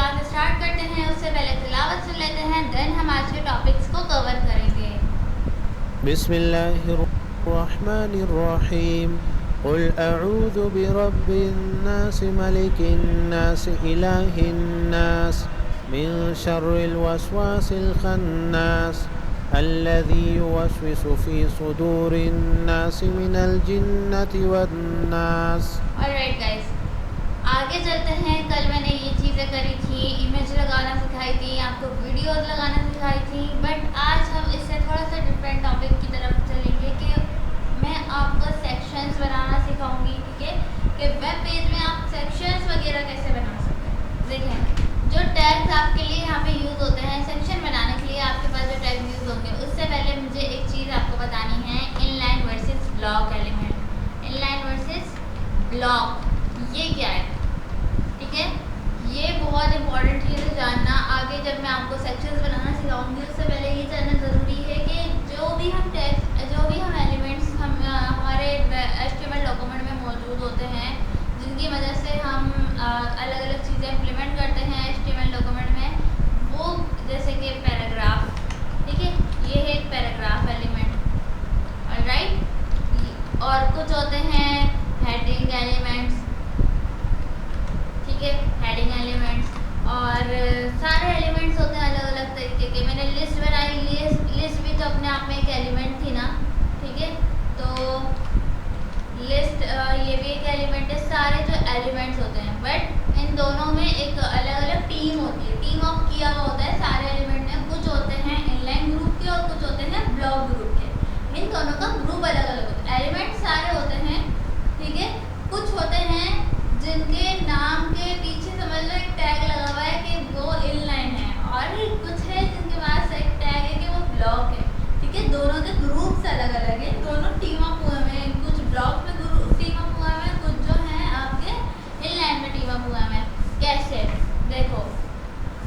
Class start करते हैं उससे पहले तिलावत सुन लेते हैं, देन हम आज के टॉपिक्स को कवर करेंगे। बिस्मिल्लाहिर्रहमानिर्रहीम क़ुल अऊज़ु बिरब्बिन्नास मलिकिन्नास इलाहिन्नास मिन शर्रिल वस्वासिल खन्नास अल्लज़ी युवस्विसु फ़ी सुदूरिन्नास मिनल जिन्नति वन्नास। ऑलराइट गाइस, आगे चलते हैं। कल मैंने ये चीज़ें करी थी, इमेज लगाना सिखाई थी, आपको वीडियोस लगाना सिखाई थी, बट आज हम इससे थोड़ा सा डिफरेंट टॉपिक की तरफ चलेंगे कि मैं आपको सेक्शंस बनाना सिखाऊंगी। ठीक है, कि वेब पेज में आप सेक्शंस वगैरह कैसे बना सकते हैं। देखें, जो टैग्स आपके लिए यहाँ पे यूज़ होते हैं सेक्शन बनाने के लिए, आपके पास जो टैग यूज़ होंगे, उससे पहले मुझे एक चीज़ आपको बतानी है, inline versus block element. Inline versus block, ये क्या है? ठीक है, ये बहुत इंपॉर्टेंट चीज़ है जानना। आगे जब मैं आपको सेक्शंस बनाना सिखाऊंगी उससे पहले ये जानना ज़रूरी है कि जो भी हम एलिमेंट्स हमारे HTML डॉक्यूमेंट में मौजूद होते हैं, जिनकी वजह से हम अलग अलग चीज़ें इम्प्लीमेंट करते हैं HTML डॉक्यूमेंट में, वो जैसे कि पैराग्राफ। ठीक है, ये है एक पैराग्राफ एलिमेंट। ऑलराइट, और कुछ होते हैं हेडिंग एलिमेंट्स। ठीक है, हेडिंग एलिमेंट्स और सारे एलिमेंट्स होते हैं अलग अलग तरीके के। मैंने लिस्ट बनाई, लिस्ट भी तो अपने आप में एक एलिमेंट थी ना। ठीक है, तो लिस्ट ये भी एक एलिमेंट है। सारे जो एलिमेंट्स होते हैं, बट इन दोनों में एक अलग अलग टीम होती है, टीम ऑफ किया हुआ होता है सारे एलिमेंट में। कुछ होते हैं इनलाइन ग्रुप के और कुछ होते हैं ब्लॉक ग्रुप के। इन दोनों का ग्रुप अलग अलग होता है, एलिमेंट सारे होते हैं। ठीक है, कुछ होते हैं जिनके नाम के पीछे समझ लो एक टैग लगा हुआ है कि वो इनलाइन है, और कुछ है जिनके पास एक टैग है कि वो ब्लॉक है। ठीक है, दोनों के ग्रुप्स अलग अलग हैं, दोनों टीम अप हुए हैं। कुछ ब्लॉक में टीम अप हुआ है, कुछ जो है आपके इनलाइन में टीम अप हुआ है। कैसे? देखो,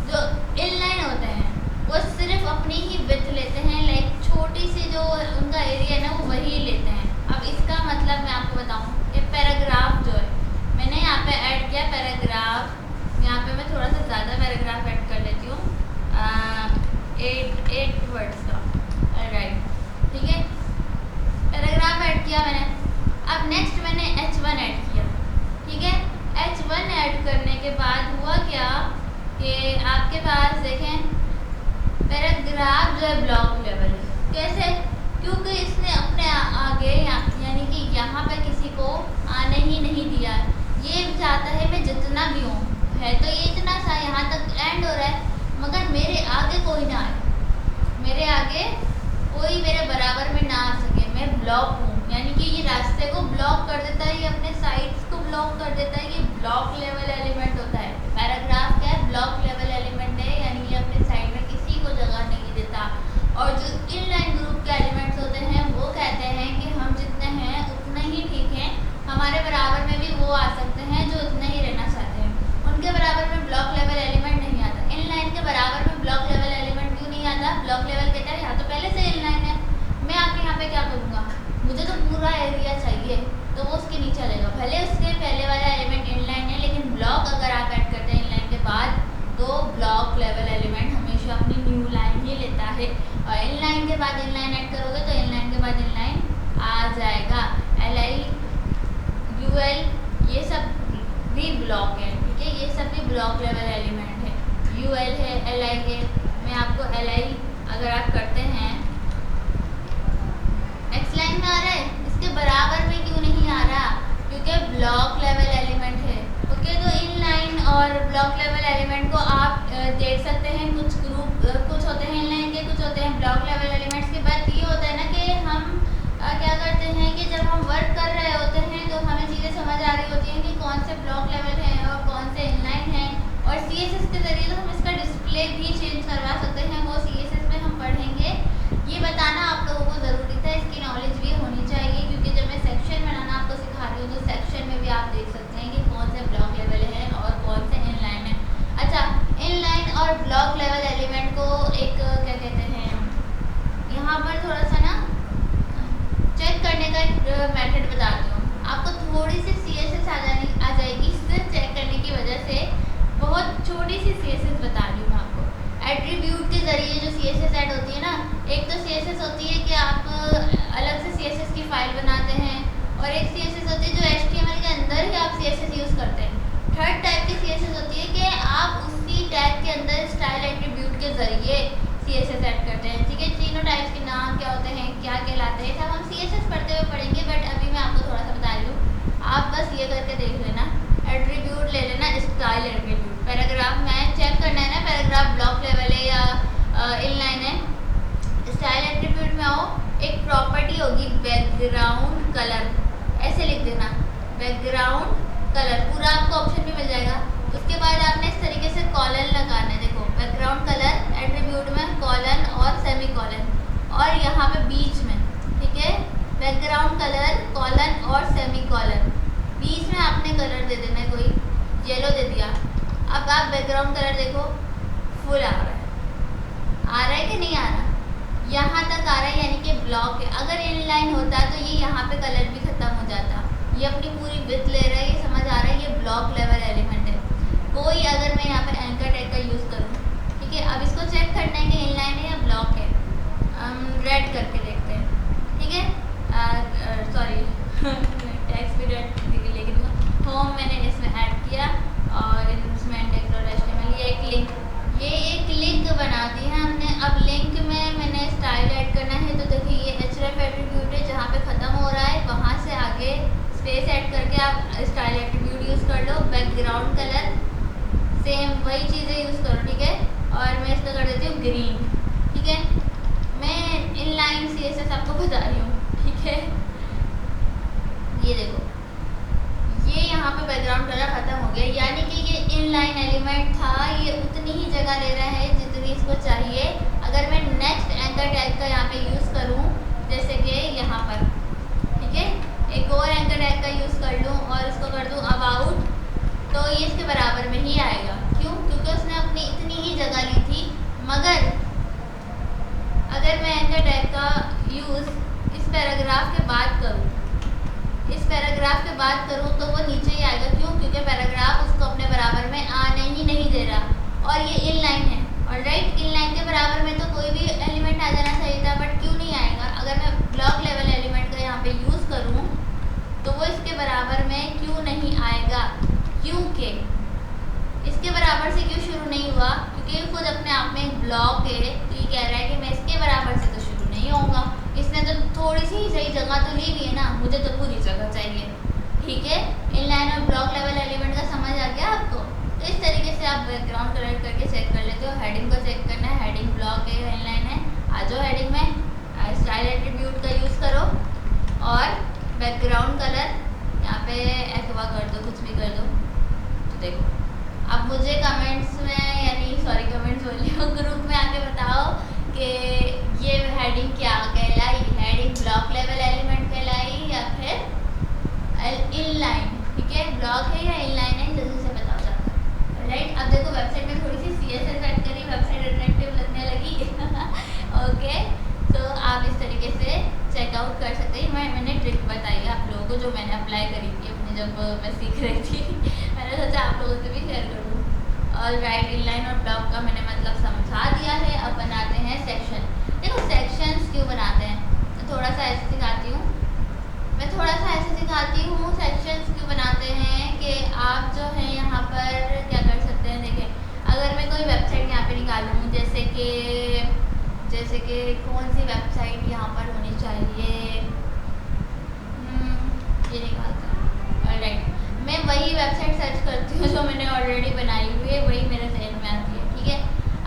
जो इनलाइन होते हैं वो सिर्फ अपनी ही विड्थ लेते हैं, लाइक छोटी सी जो उनका एरिया है ना वो वही लेते हैं। अब इसका मतलब मैं आपको बताऊं, ये पैराग्राफ जो है मैंने यहाँ पे ऐड किया पैराग्राफ। यहाँ पे मैं थोड़ा सा ज़्यादा पैराग्राफ ऐड कर लेती हूँ, 8 वर्ड्स का। राइट, ठीक है, पैराग्राफ ऐड किया मैंने। अब नेक्स्ट मैंने H1 ऐड किया। ठीक है, H1 ऐड करने के बाद हुआ क्या कि आपके पास देखें पैराग्राफ जो है ब्लॉक लेवल है। कैसे? क्योंकि इसने अपने आगे यानी कि यहाँ पे किसी को आने ही नहीं दिया। ये चाहता है मैं जितना भी हूँ, है तो ये इतना सा यहाँ तक एंड हो रहा है, मगर मेरे आगे कोई ना आए, मेरे आगे कोई मेरे बराबर में ना आ सके। मैं ब्लॉक हूँ, यानी कि ये रास्ते को ब्लॉक कर देता है, ये अपने साइड्स को ब्लॉक कर देता है। ये ब्लॉक लेवल एलिमेंट होता है। पैराग्राफ क्या है? ब्लॉक लेवल एलिमेंट है, यानी ये अपने साइड में किसी को जगह नहीं देता। और जो इनलाइन ग्रुप के एलिमेंट्स होते हैं वो कहते हैं कि हम जितने हैं उतने ही ठीक हैं, हमारे बराबर में भी वो आ सकते हैं जो उतने ही रहना चाहते हैं। उनके बराबर में ब्लॉक लेवल एलिमेंट नहीं आता। इनलाइन के बराबर में ब्लॉक लेवल एलिमेंट क्यों नहीं आता? ब्लॉक लेवल कहता है यहाँ तो पहले से इनलाइन है, मैं आके यहाँ पे क्या करूँगा, मुझे तो पूरा एरिया चाहिए, तो वो उसके नीचे चलेगा। भले उसके पहले वाला एलिमेंट इनलाइन है, लेकिन ब्लॉक अगर आप ऐड करते हैं इनलाइन के बाद, तो ब्लॉक लेवल एलिमेंट हमेशा अपनी न्यू लाइन ही लेता है। और इनलाइन के बाद इनलाइन ऐड करोगे तो इनलाइन के बाद इनलाइन आ जाएगा। LI UL ये सब भी ब्लॉक है। ठीक है, ये सब भी ब्लॉक लेवल एलिमेंट है। UL है, LI है। मैं आपको LI अगर आप करते हैं, नेक्स्ट लाइन में आ रहा है, इसके बराबर में क्यों नहीं आ रहा? क्योंकि ब्लॉक लेवल एलिमेंट है। ओके, तो इनलाइन और ब्लॉक लेवल एलिमेंट को आप देख सकते हैं। कुछ ग्रुप कुछ होते हैं इनलाइन के, कुछ होते हैं ब्लॉक लेवल एलिमेंट्स के। बाद ये होता है ना कि हम क्या करते हैं कि जब हम वर्क कर रहे होते हैं तो हमें चीज़ें समझ आ रही होती हैं कि कौन से ब्लॉक लेवल हैं और कौन से इनलाइन हैं। और CSS के ज़रिए तो हम इसका डिस्प्ले भी चेंज करवा सकते हैं, वो CSS में हम पढ़ेंगे। ये बताना आप लोगों को ज़रूरी था, इसकी नॉलेज भी होनी चाहिए, क्योंकि जब मैं सेक्शन बनाना आपको सिखा रही हूँ तो सेक्शन में भी आप देख सकते हैं कि कौन से ब्लॉक लेवल है और कौन से इनलाइन है। अच्छा, इनलाइन और ब्लॉक लेवल एलिमेंट को एक क्या कहते हैं, यहाँ पर थोड़ा सा ना चेक करने का एक मेथड बताती हूँ आपको। थोड़ी सी CSS आ जाएगी सिर्फ चेक करने की वजह से, बहुत छोटी सी के ज़रिए CSS ऐड करते हैं। ठीक है, तीनों टाइप्स के नाम क्या होते हैं, क्या कहलाते हैं, सब हम CSS पढ़ते हुए पढ़ेंगे, बट अभी मैं आपको थोड़ा सा बता रही हूँ। आप बस ये करके देख लेना, एट्रीब्यूट ले लेना, स्टाइल एट्रीब्यूट। पैराग्राफ में चेक करना है ना, पैराग्राफ ब्लॉक लेवल है या इनलाइन है। स्टाइल एट्रीब्यूट में आओ, एक प्रॉपर्टी होगी बैकग्राउंड कलर, ऐसे लिख देना बैकग्राउंड कलर, पूरा आपको ऑप्शन भी मिल जाएगा। उसके बाद आपने इस तरीके से कॉलन लगाना है। देखो बैकग्राउंड कलर एट्रीब्यूट में कॉलन और सेमी कॉलन, और यहाँ पे बीच में, ठीक है, बैकग्राउंड कलर कॉलन और सेमी कॉलन, बीच में आपने कलर दे देना है, कोई येलो दे दिया। अब आप बैकग्राउंड कलर देखो फुल आ रहा है कि नहीं आ रहा, यहाँ तक आ रहा है, यानी कि ब्लॉक है। अगर इनलाइन होता तो ये यहाँ पे कलर भी खत्म हो जाता। ये अपनी पूरी विड्थ ले रहा है, ये समझ आ रहा है, ये ब्लॉक लेवल एलिमेंट है। कोई अगर मैं यहाँ पे एंकर टैग का यूज़ करूँ, ठीक है, अब इसको चेक करना है कि इनलाइन है या ब्लॉक है। हम रेड करके देखते हैं, ठीक है, सॉरी टैक्स भी रेड लेके दूँगा। होम मैंने इसमें ऐड किया और इसमें ये एक लिंक बना दी है हमने। अब लिंक में मैंने स्टाइल ऐड करना है, तो देखिए ये href एट्रीब्यूट है, जहाँ पे ख़त्म हो रहा है वहाँ से आगे स्पेस ऐड करके आप स्टाइल एट्रीब्यूट यूज़ कर लो। बैकग्राउंड कलर सेम वही चीज़ें यूज़ करो, ठीक है, और मैं इसका कर देती हूँ ग्रीन। ठीक है, मैं इनलाइन CSS आपको बता रही हूँ, ठीक है। ये देखो, ये यहाँ पे बैकग्राउंड कलर ख़त्म हो गया, यानी कि ये इनलाइन एलिमेंट था, ये उतनी ही जगह ले रहा है जितनी इसको चाहिए। अगर मैं नेक्स्ट एंकर टैग का यहाँ पे यूज़ करूँ, जैसे कि यहाँ पर, ठीक है, एक और एंकर टैग का यूज़ कर लूँ और इसको कर दूँ अबाउट, तो ये इसके बराबर में ही आएगा। क्यों? क्योंकि उसने अपनी इतनी ही जगह ली थी। मगर अगर मैं एंकर टैग का यूज़ इस पैराग्राफ के बाद करूँ, तो वो नीचे ही आएगा। क्यों? क्योंकि पैराग्राफ उसको अपने बराबर में आने ही नहीं दे रहा और ये इनलाइन है। ऑलराइट, इनलाइन के बराबर में तो कोई भी एलिमेंट आ जाना चाहिए था, बट क्यों नहीं आएगा? अगर मैं ब्लॉक लेवल एलिमेंट का यहाँ पे यूज़ करूँ तो वो इसके बराबर में क्यों नहीं आएगा? क्योंकि इसके बराबर से क्यों शुरू नहीं हुआ? क्योंकि खुद अपने आप में एक ब्लॉक है, तो ये कह रहा है कि मैं इसके बराबर से तो शुरू नहीं होऊंगा। इसने तो थोड़ी सी ही सही जगह तो ली हुई है ना, मुझे तो पूरी जगह चाहिए। ठीक है, इनलाइन और ब्लॉक लेवल एलिमेंट का समझ आ गया आपको? तो इस तरीके से आप बैकग्राउंड कलर करके चेक कर लेते हो। हेडिंग को चेक करना है, हेडिंग ब्लॉक है या इनलाइन है। आ जाओ हेडिंग में, स्टाइल एट्रीब्यूट का यूज़ करो और बैकग्राउंड कलर यहाँ पे एक्वा कर दो, कुछ भी कर दो। तो देखो, अब मुझे कमेंट्स में, यानी सॉरी कमेंट्स बोलिए, ग्रुप में आके बताओ कि ये हेडिंग क्या कहलाई, हेडिंग ब्लॉक लेवल एलिमेंट कहलाई या फिर इनलाइन। ठीक है, ब्लॉक है या इनलाइन है, जल्दी से बताओ जाता। राइट, अब देखो वेबसाइट में थोड़ी सी CSS ऐड करी, वेबसाइट अट्रैक्टिव लगने लगी। ओके, तो आप इस तरीके से चेकआउट कर सकते हैं। मैंने ट्रिक बताई है आप लोगों को, जो मैंने अप्लाई करी थी अपने, जब मैं सीख रही थी। मैंने सोचा आप लोगों से भी शेयर करूँ। ऑलराइट, इनलाइन और ब्लॉक का मैंने मतलब समझा दिया है। अब बनाते हैं सेक्शन। देखो सेक्शंस क्यों बनाते हैं, तो थोड़ा सा ऐसे सिखाती हूँ सेक्शंस क्यों बनाते हैं कि आप जो है यहाँ पर क्या कर सकते हैं। देखिए, अगर मैं कोई वेबसाइट यहाँ पे निकालूँ, जैसे कि कौन सी वेबसाइट यहाँ पर होनी चाहिए, ये निकालता है। ऑलराइट, मैं वही वेबसाइट सर्च करती हूँ जो मैंने ऑलरेडी बनाई हुई है, वही मेरे जहन में आती है। ठीक है,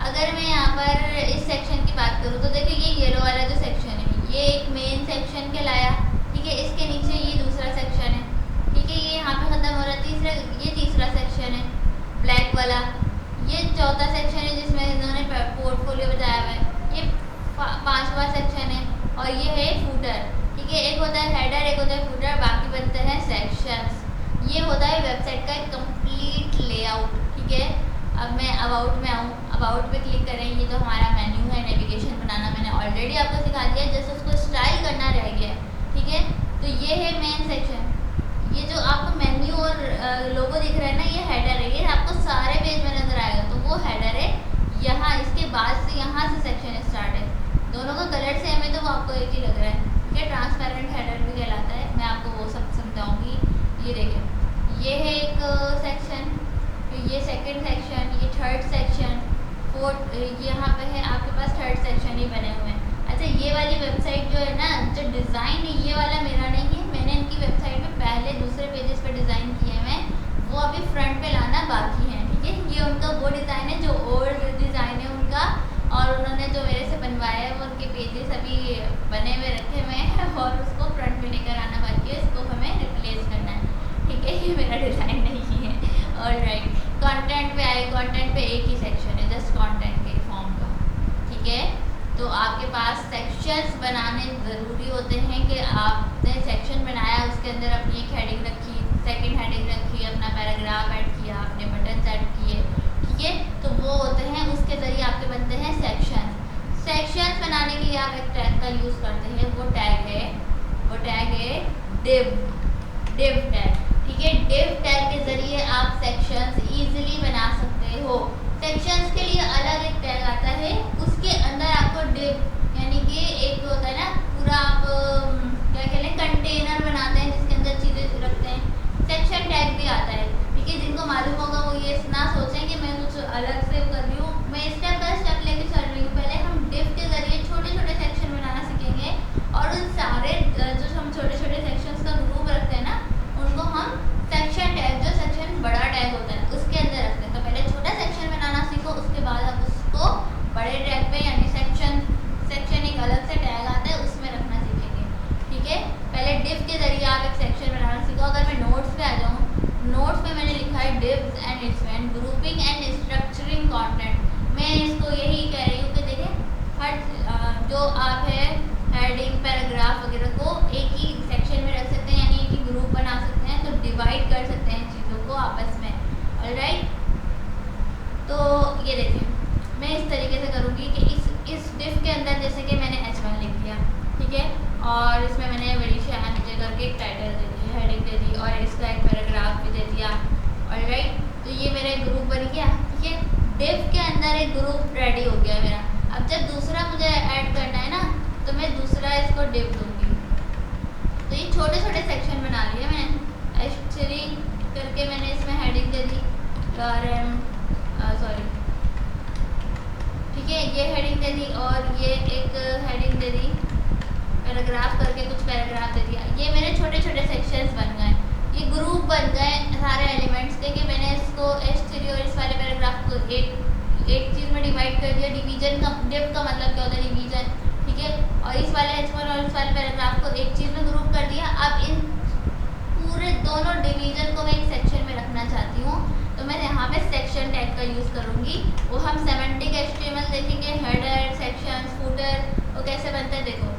अगर मैं यहाँ पर इस सेक्शन की बात करूँ तो देखिए, ये येलो वाला जो सेक्शन है, ये एक मेन सेक्शन कहलाया। ठीक है, इसके नीचे ये दूसरा सेक्शन है। ठीक है, ये यहाँ पे ख़त्म हो रहा है, ये तीसरा सेक्शन है ब्लैक वाला। ये चौथा सेक्शन है जिसमें इन्होंने पोर्टफोलियो बताया हुआ है। ये पांचवा सेक्शन है और ये है फूटर। ठीक है, एक होता है हेडर, एक होता है फूटर, बाकी बनते हैं सेक्शंस। ये होता है वेबसाइट का एक कंप्लीट लेआउट। ठीक है, अब मैं अबाउट में आऊँ, अबाउट पे क्लिक करें। ये तो हमारा मेन्यू है, नेविगेशन बनाना मैंने ऑलरेडी आपको सिखा दिया, जैसे उसको स्टाइल करना रह गया है। ठीक है, तो ये है मेन सेक्शन। ये जो आपको मेन्यू और लोगो दिख रहा है ना, ये हेडर है। ये आपको सारे पेज में नजर आएगा, तो वो हेडर है। यहाँ इसके बाद से यहाँ से सेक्शन स्टार्ट है। दोनों का कलर सेम है तो वो आपको एक ही लग रहा है। ठीक है, ट्रांसपेरेंट हेडर भी कहलाता है, मैं आपको वो सब समझाऊंगी। ये देखिए, ये है एक सेक्शन, फिर ये सेकंड सेक्शन, ये थर्ड सेक्शन, वो यहाँ पे है आपके पास थर्ड सेक्शन ही बने हुए हैं। अच्छा, ये वाली वेबसाइट जो है ना, जो डिज़ाइन है ये वाला मेरा नहीं है, मैंने इनकी वेबसाइट पे पहले दूसरे पेजेस पे डिज़ाइन किए हुए हैं, वो अभी फ्रंट पे लाना बाकी है। ठीक है, ये उनका वो डिज़ाइन है जो ओल्ड डिज़ाइन है उनका, और उन्होंने जो मेरे से बनवाया है वो उनके पेजेस अभी बने हुए रखे हुए हैं और उसको फ्रंट पे लेकर आना बाकी है, इसको हमें रिप्लेस करना है। ठीक है, ये मेरा डिज़ाइन नहीं है। ऑलराइट, कंटेंट पे आए, कंटेंट पे एक ही सेक्शन है जस्ट कंटेंट के फॉर्म का। ठीक है, तो आपके पास सेक्शंस बनाने ज़रूरी होते हैं कि आपने सेक्शन बनाया, उसके अंदर अपनी एक हेडिंग रखी, सेकंड हेडिंग रखी, अपना पैराग्राफ ऐड किया, आपने बटन ऐड किए। ठीक है, तो वो होते हैं, उसके ज़रिए आपके बनते हैं सेक्शन। सेक्शंस बनाने के लिए आप एक टैग का यूज़ करते हैं, वो टैग है div टैग। ठीक है, div टैग के ज़रिए आप सेक्शंस इजीली बना सकते हो। सेक्शंस के लिए अलग एक टैग आता है, उसके अंदर आपको div यानी कि एक होता है ना पूरा, आप क्या कहते हैं, कंटेनर बनाते हैं जिसके अंदर चीज़ें रखते हैं, सेक्शन टैग भी आता है। ठीक है, जिनको मालूम होगा वो ये ना सोचें कि मैं कुछ अलग से कर रही हूँ, मैं स्टेप बाय स्टेप लेके चल रही हूँ। पहले हम div के ज़रिए छोटे छोटे सेक्शन बनाना सीखेंगे, और उन सारे जो हम छोटे छोटे सेक्शंस का ग्रुप रखते हैं ना, उनको हम सेक्शन टैग, जो सेक्शन बड़ा टैग होता है उसके अंदर रखते हैं। तो पहले छोटा सेक्शन बनाना सीखो, उसके बाद आप उसको बड़े टैग पे यानी सेक्शन एक अलग से टैग आता है उसमें रखना सीखेंगे। ठीक है, पहले div के ज़रिए आप एक सेक्शन बनाना सीखो। अगर मैं नोट्स पे आ जाऊँ, नोट्स में मैंने लिखा है divs and event grouping and structuring content. मैं इसको यही कह रही हूँ कि देखें, हर जो आप है हेडिंग पैराग्राफ वगैरह को एक ही सेक्शन में रख सकते हैं, यानी एक ही ग्रुप बना सकते हैं, तो डिवाइड कर सकते हैं चीज़ों को आपस में। ऑलराइट, तो ये देखिए मैं इस तरीके से करूँगी कि इस div के अंदर जैसे कि मैंने H1 लिख दिया। ठीक है, और इसमें मैंने बड़ी शान मुझे करके एक टाइटल दे दी, हेडिंग दे दी, और इसका एक पैराग्राफ भी दे दिया। ऑलराइट, तो ये मेरा एक ग्रुप बन गया। ठीक है, div के अंदर एक ग्रुप रेडी हो गया मेरा। अब जब दूसरा मुझे ऐड करना है ना, तो मैं दूसरा इसको div दूँगी। तो ये छोटे छोटे सेक्शन बना लिए मैंने, H3 करके मैंने इसमें हेडिंग दे दी, ठीक है, ये हेडिंग दे दी, और ये एक हेडिंग दे दी, पैराग्राफ करके कुछ पैराग्राफ दे दिया। ये मेरे छोटे छोटे सेक्शंस बन गए, ये ग्रुप बन गए सारे एलिमेंट्स के, कि मैंने इसको H3 और इस वाले पैराग्राफ को एक चीज़ में डिवाइड कर दिया। डिवीजन का, div का मतलब क्या होता है, डिवीजन। ठीक है, और इस वाले H1 और इस वाले पैराग्राफ को एक चीज़ में ग्रुप कर दिया। अब इन पूरे दोनों डिवीजन को मैं एक सेक्शन में रखना चाहती हूँ, तो मैं यहाँ पे सेक्शन टैग का यूज़ करूँगी। वो हम सेमेंटिक HTML देखेंगे, हेडर, सेक्शन, फूटर, वो कैसे बनता है। देखो,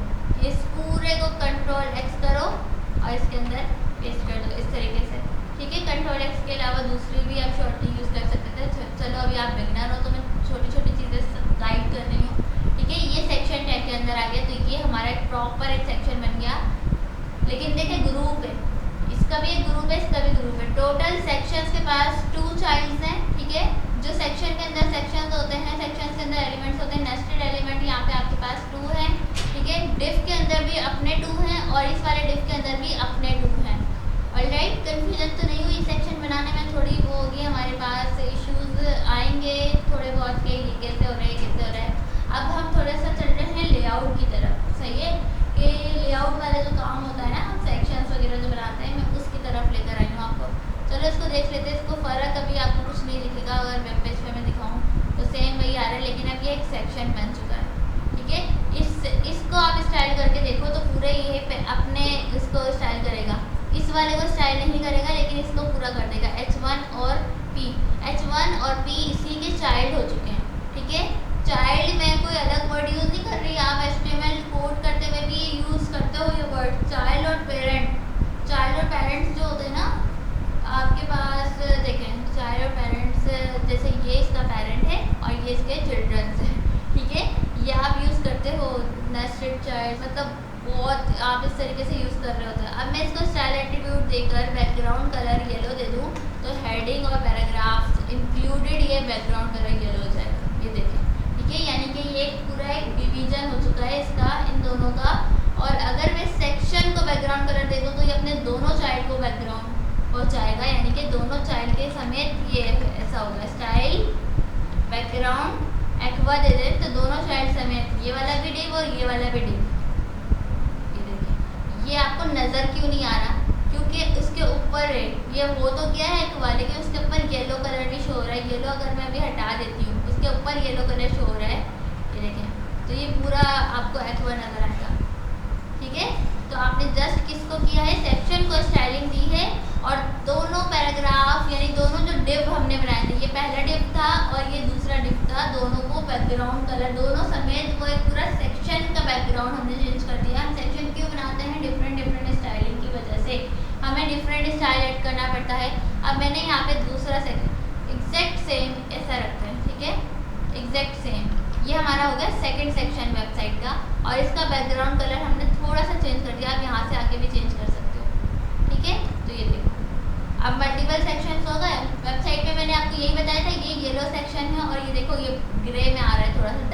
इस पूरे को Ctrl+X करो और इसके अंदर पेस्ट कर दो इस तरीके से। ठीक है, Ctrl+X के अलावा दूसरी भी आप शॉर्टकट यूज़ कर सकते थे। चलो अभी आप बिगनर हो तो मैं छोटी छोटी चीज़ें गाइड कर रही हूँ। ठीक है, ये सेक्शन टैग के अंदर आ गया, तो ये हमारा एक प्रॉपर एक सेक्शन बन गया। लेकिन देखिए ग्रुप है, इसका भी एक ग्रुप है, इसका भी ग्रुप है। टोटल सेक्शंस के पास 2 चाइल्ड्स हैं। ठीक है, जो सेक्शन के अंदर सेक्शंस होते हैं, सेक्शंस के अंदर एलिमेंट्स होते हैं, नेस्टेड एलिमेंट यहाँ पे आपके पास 2 हैं। ठीक है, div के अंदर भी अपने 2 हैं, और इस वाले div के अंदर भी अपने 2 हैं। ऑलराइट, कंफ्यूजन तो नहीं हुई? सेक्शन बनाने में थोड़ी वो होगी, हमारे पास इश्यूज आएंगे थोड़े बहुत के, ये कैसे हो रहा है, कैसे हो रहा है। अब हम थोड़ा सा चल रहे हैं लेआउट की तरफ। सही है, कि लेआउट वाला जो काम होता है ना, हम सेक्शंस वगैरह जो बनाते हैं, मैं उसकी तरफ लेकर आई हूँ आपको। चलो इसको देख लेते हैं। इसको फ़र्क अभी आपको कुछ नहीं दिखेगा, अगर वेब पेज पे मैं दिखाऊँ तो सेम वही आ रहा है, लेकिन अब ये एक सेक्शन बन चुका है। ठीक है, इसको आप स्टाइल करके देखो तो पूरे ये अपने इसको स्टाइल करेगा, इस वाले को स्टाइल नहीं करेगा, लेकिन इसको पूरा कर देगा। H1 और P इसी के चाइल्ड हो चुके हैं। ठीक है, चाइल्ड में कोई अलग वर्ड यूज़ नहीं कर रही, आप HTML कोड करते हुए भी यूज़ करते हो ये वर्ड। चाइल्ड और पेरेंट्स जो होते हैं ना आपके पास, देखें चाइल्ड और पेरेंट्स, जैसे ये इसका पेरेंट है और ये इसके चिल्ड्रंस है। ठीक है, ये आप यूज़ करते हो नेस्टेड चाइल्ड, मतलब बहुत आप इस तरीके से यूज़ कर रहे होते हैं। अब मैं इसको स्टाइल एट्रीब्यूट देकर बैकग्राउंड कलर येलो दे दूँ, तो हेडिंग और पैराग्राफ इंक्लूडेड ये बैकग्राउंड कलर येलो हो जाएगा। ये देखें, ठीक है, यानी कि ये पूरा एक डिवीजन हो चुका है इसका, इन दोनों का। और अगर मैं सेक्शन को बैकग्राउंड कलर दे दूँ तो ये अपने दोनों चाइल्ड को बैकग्राउंड हो जाएगा, यानी कि दोनों चाइल्ड के समेत ये ऐसा होगा, स्टाइल बैकग्राउंड हुआ दे दें तो दोनों साइड समेत ये वाला भी डिव और ये वाला भी डिव। ये देखिए, ये आपको नज़र क्यों नहीं आ रहा? क्योंकि उसके ऊपर है, ये हो तो क्या है एक वाले के उसके ऊपर येलो कलर भी शो हो रहा है। येलो अगर मैं अभी हटा देती हूँ, उसके ऊपर येलो कलर शो हो रहा है, ये देखें, तो ये पूरा आपको एक्वा नज़र आएगा। ठीक है, तो आपने जस्ट किसको किया है, सेक्शन को स्टाइलिंग दी है। और दोनों पैराग्राफ यानी दोनों जो डिव हमने बनाए थे, ये पहला डिव था और ये दूसरा डिव था, दोनों को बैकग्राउंड कलर दोनों समेत वो एक पूरा सेक्शन का बैकग्राउंड हमने चेंज कर दिया। हम सेक्शन क्यों बनाते हैं? डिफरेंट डिफरेंट स्टाइलिंग की वजह से हमें डिफरेंट स्टाइल ऐड करना पड़ता है। अब मैंने यहाँ पे दूसरा सेक्शन एग्जैक्ट सेम ऐसा रखते हैं। ठीक है, एग्जैक्ट सेम, ये हमारा हो गया सेकंड सेक्शन वेबसाइट का। और इसका बैकग्राउंड कलर हमने थोड़ा सा चेंज कर दिया, आप यहाँ से आके भी चेंज कर सकते हो। ठीक है, तो ये देखो अब मल्टीपल सेक्शंस हो गए। वेबसाइट पे मैंने आपको यही बताया था, ये येलो सेक्शन है और ये देखो ये ग्रे में आ रहा है, थोड़ा सा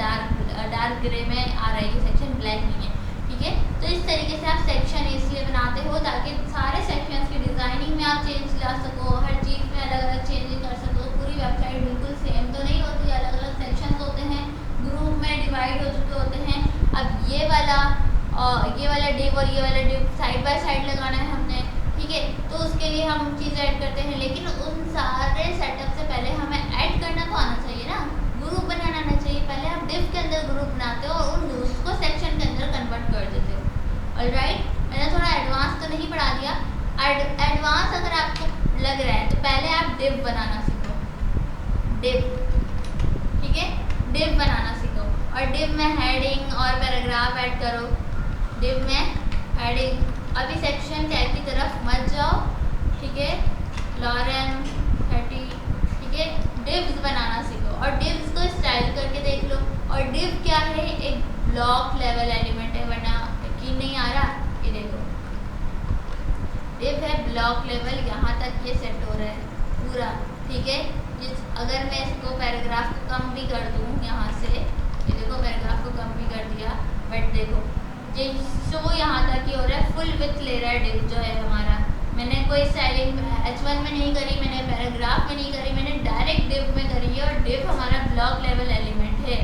डार्क ग्रे में आ रहा है, ये सेक्शन ब्लैक नहीं है। ठीक है, तो इस तरीके से आप सेक्शन इसलिए बनाते हो ताकि सारे सेक्शंस की डिज़ाइनिंग में आप चेंज ला सको, हर चीज़ में अलग अलग चेंजिंग कर सको। पूरी वेबसाइट बिल्कुल सेम तो नहीं होती, अलग अलग सेक्शंस होते हैं, ग्रुप में डिवाइड हो चुके होते हैं। अब ये वाला डिव और ये वाला डिव साइड बाय साइड लगाना है हमने। ठीक है, तो उसके लिए हम चीज़ ऐड करते हैं, लेकिन उन सारे सेटअप से पहले हमें ऐड करना तो आना चाहिए ना, ग्रुप बनाना आना चाहिए। पहले आप डिव के अंदर ग्रुप बनाते हो और उन ग्रुप्स को सेक्शन के अंदर कन्वर्ट कर देते हो। ऑलराइट, मैंने थोड़ा एडवांस तो नहीं पढ़ा दिया। एडवांस अगर आपको लग रहा है तो पहले आप डिव बनाना सीखो, डिव। ठीक है, डिव बनाना सीखो और डिव में हेडिंग और पैराग्राफ ऐड करो। डिव में हेडिंग, अभी सेक्शन टैग की तरफ मत जाओ। ठीक है, लॉरेन 30। ठीक है, डिव्स बनाना सीखो और डिव्स को स्टाइल करके देख लो। और डिव क्या है, एक ब्लॉक लेवल एलिमेंट है, वरना यकीन नहीं आ रहा। ये देखो डिव है ब्लॉक लेवल, यहाँ तक ये सेट हो रहा है पूरा। ठीक है, अगर मैं इसको पैराग्राफ को कम भी कर दूँ यहाँ से, ये देखो पैराग्राफ को कम भी कर दिया, बट देखो ये शो यहाँ तक ही हो रहा है, फुल विथ ले रहा है डिव जो है हमारा। मैंने कोई स्टाइलिंग H1 में नहीं करी, मैंने पैराग्राफ में नहीं करी, मैंने डायरेक्ट डिव में करी है और डिव हमारा ब्लॉक लेवल एलिमेंट है।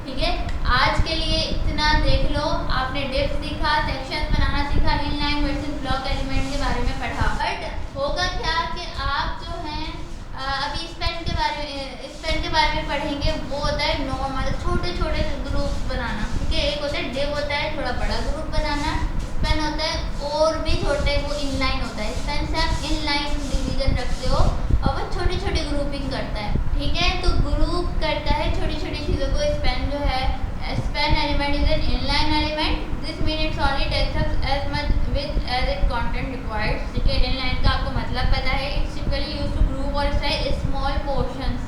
ठीक है, आज के लिए इतना देख लो, आपने डिव सीखा, सेक्शन बनाना सीखा, इनलाइन वर्सेस ब्लॉक एलिमेंट के बारे में पढ़ा। बट होगा क्या कि आप जो हैं अभी स्पेन के बारे में पढ़ेंगे, वो होता है नॉर्मल छोटे छोटे ग्रुप बनाना। ठीक है, एक होता है डिव होता है थोड़ा बड़ा ग्रुप बनाना, स्पेन होता है और भी छोटे, वो इनलाइन होता है। स्पेन से आप इनलाइन डिवीजन रखते हो और वो छोटी छोटी ग्रुपिंग करता है। ठीक है, तो ग्रुप करता है छोटी छोटी चीज़ों को। स्पेन जो है, span element is an inline element, this mean it's only takes up as much with as it content required. ठीक है, इनलाइन का आपको मतलब पता है, it's typically used to group और small portions.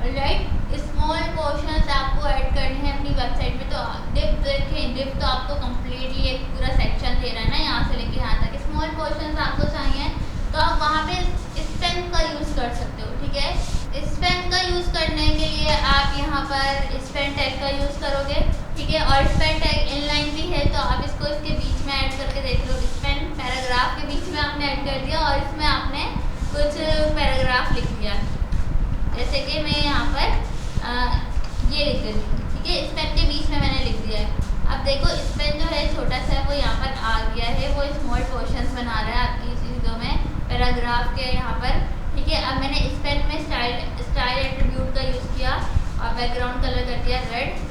Right, small portions आपको ऐड करने हैं अपनी वेबसाइट में। तो डिव देखें, डिव तो आपको कम्प्लीटली एक पूरा सेक्शन दे रहा है ना, यहाँ से लेके यहाँ तक। स्मॉल पोर्शंस आपको चाहिए तो आप वहाँ पे स्पेन का यूज़ कर सकते हो। ठीक है, स्पेन का यूज़ करने के लिए आप यहाँ पर स्पेन टैग का यूज़ करोगे। ठीक है, और स्पेन टैग इनलाइन भी है तो आप इसको इसके बीच में ऐड करके देख लो। स्पेन पैराग्राफ के बीच में आपने ऐड कर दिया और इसमें आपने कुछ पैराग्राफ लिख दिया, जैसे कि मैं यहाँ पर ये लिख देती हूँ। ठीक है, स्पेन के बीच में मैंने लिख दिया है। अब देखो स्पेन जो है छोटा सा वो यहाँ पर आ गया है, वो स्मॉल पोर्शंस बना रहा है आपकी चीज़ों में पैराग्राफ के यहाँ पर। ठीक है, अब मैंने स्पेन में स्टाइल एट्रीब्यूट का यूज़ किया और बैकग्राउंड कलर कर दिया रेड।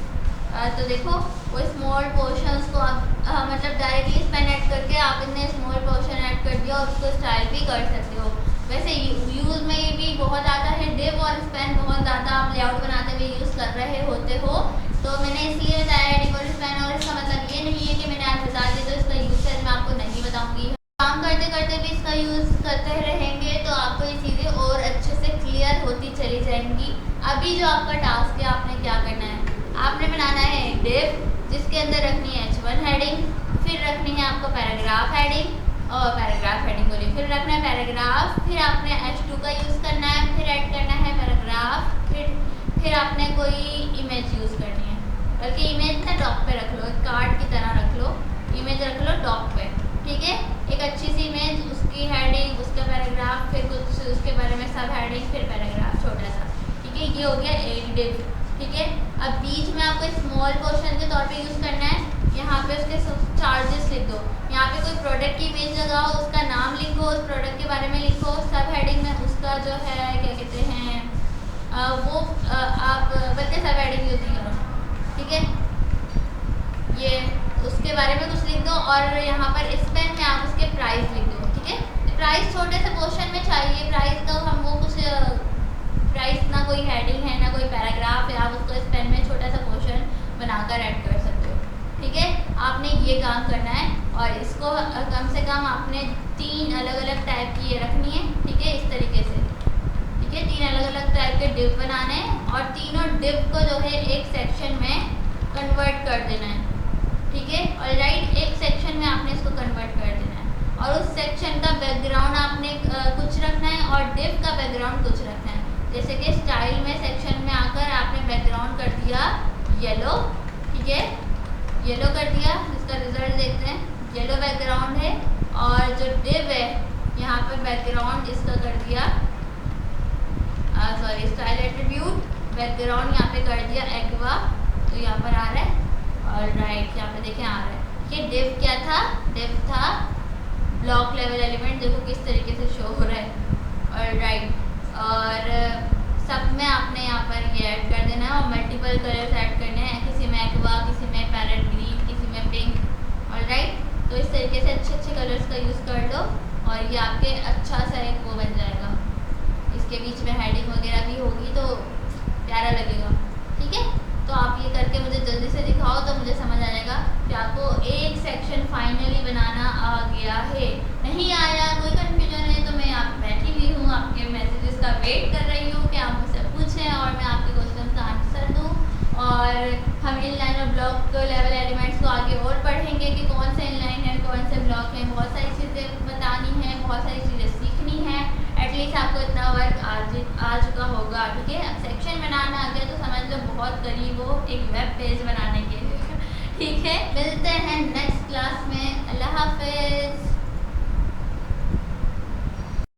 तो देखो वो स्मॉल पोर्शंस को आप मतलब डायरेक्टली स्पेन ऐड करके आप इतने स्मॉल पोर्शन ऐड कर दिया और उसको स्टाइल भी कर सकते हो। वैसे यूज़ में ये भी बहुत आता है, डिव और स्पेन बहुत ज़्यादा आप लेआउट बनाते हुए यूज़ कर रहे होते हो, तो मैंने इसलिए बताया डिव और स्पेन। और इसका मतलब ये नहीं है कि मैंने आज बता दिया तो इसका यूज़ मैं आपको नहीं बताऊँगी। काम करते करते भी इसका यूज़ करते रहेंगे तो आपको ये चीज़ें और अच्छे से क्लियर होती चली जाएंगी। अभी जो आपका टास्क है, आपने क्या करना है, आपने बनाना है डिव जिसके अंदर रखनी है H1 हेडिंग, फिर रखनी है आपको पैराग्राफ हेडिंग और पैराग्राफ हेडिंग बोलिए, फिर रखना है पैराग्राफ, फिर आपने H2 का यूज़ करना है, फिर ऐड करना है पैराग्राफ, फिर आपने कोई इमेज यूज़ करनी है। बल्कि इमेज ना डॉक पे रख लो, कार्ड की तरह रख लो, इमेज रख लो डॉक पे। ठीक है, एक अच्छी सी इमेज, उसकी हेडिंग, उसका पैराग्राफ, फिर कुछ उसके बारे में सब हेडिंग, फिर पैराग्राफ छोटा सा। ठीक है, ये हो गया एक डिव। ठीक है, अब बीच में आपको स्मॉल क्वेश्चन के तौर पे यूज़ करना है। यहाँ पे उसके चार्जेस लिख दो। यहाँ पे कोई प्रोडक्ट की इमेज लगाओ, उसका नाम लिखो, उस प्रोडक्ट के बारे में लिखो, सब हेडिंग में उसका जो है क्या कहते हैं आप बल्कि सब हेडिंग यूज़ नहीं करो, ठीक है। ये उसके बारे में कुछ लिख दो और यहाँ पर इस पेन में आप उसके प्राइस लिख दो, ठीक है। प्राइस छोटे से क्वेश्चन में चाहिए, प्राइस का हम वो कुछ प्राइस ना कोई हेडिंग है ना कोई पैराग्राफ है, आप उसको इस पेन में छोटा सा क्वेश्चन बनाकर ऐड कर सकते हो, ठीक है। आपने ये काम करना है और इसको कम से कम आपने 3 अलग अलग टाइप की ये रखनी है, ठीक है, इस तरीके से, ठीक है। 3 अलग अलग टाइप के डिव बनाने हैं और तीनों डिव को जो है एक सेक्शन में कन्वर्ट कर देना है, ठीक है। और राइट, एक सेक्शन में आपने इसको कन्वर्ट कर देना है और उस सेक्शन का बैकग्राउंड आपने कुछ रखना है और डिव का बैकग्राउंड कुछ रखना है। जैसे कि स्टाइल में सेक्शन में आकर आपने बैकग्राउंड कर दिया येलो, ठीक है, येलो कर दिया। इसका रिजल्ट देखते हैं, येलो बैकग्राउंड है। और जो डिव है यहाँ पर बैकग्राउंड इसका कर दिया सॉरी स्टाइल एट्रीब्यूट, बैकग्राउंड यहाँ पे कर दिया एक्वा, तो यहाँ पर आ रहा है। और राइट यहाँ पे देखें आ रहा है। ये डिव क्या था, डिव था ब्लॉक लेवल एलिमेंट, देखो किस तरीके से शो हो रहा है। और राइट, और सब में आपने यहाँ पर ये ऐड कर देना है और मल्टीपल कलर्स ऐड करने हैं, किसी में एक्वा, किसी में पैरेट ग्रीन, किसी में पिंक। और राइट, तो इस तरीके से अच्छे अच्छे कलर्स का यूज़ कर लो और ये आपके अच्छा सा एक वो बन जाएगा। इसके बीच में हेडिंग वगैरह भी होगी तो प्यारा लगेगा, ठीक है। तो आप ये करके मुझे जल्दी से दिखाओ तो मुझे समझ आ जाएगा कि आपको एक सेक्शन फाइनली बनाना आ गया है। नहीं आया, कोई कन्फ्यूजन है तो मैं आप बैठी हुई हूँ, आपके मैसेजेस का वेट कर रही हूँ कि आप मुझसे पूछें और मैं आपके क्वेश्चन का आंसर दूँ। और हम इनलाइन और ब्लॉक लेवल एलिमेंट्स को आगे और पढ़ेंगे कि कौन से इनलाइन है, कौन से ब्लॉक हैं। बहुत सारी चीज़ें बतानी है, बहुत सारी चीज़ें सीखनी है। एटलीस्ट आपको इतना वर्क आ चुका होगा, ठीक है। अब सेक्शन बनाना आ गया तो समझ लो बहुत करीब हो एक वेब पेज बनाने के लिए, ठीक है। मिलते हैं नेक्स्ट क्लास में। अल्लाह हाफिज़।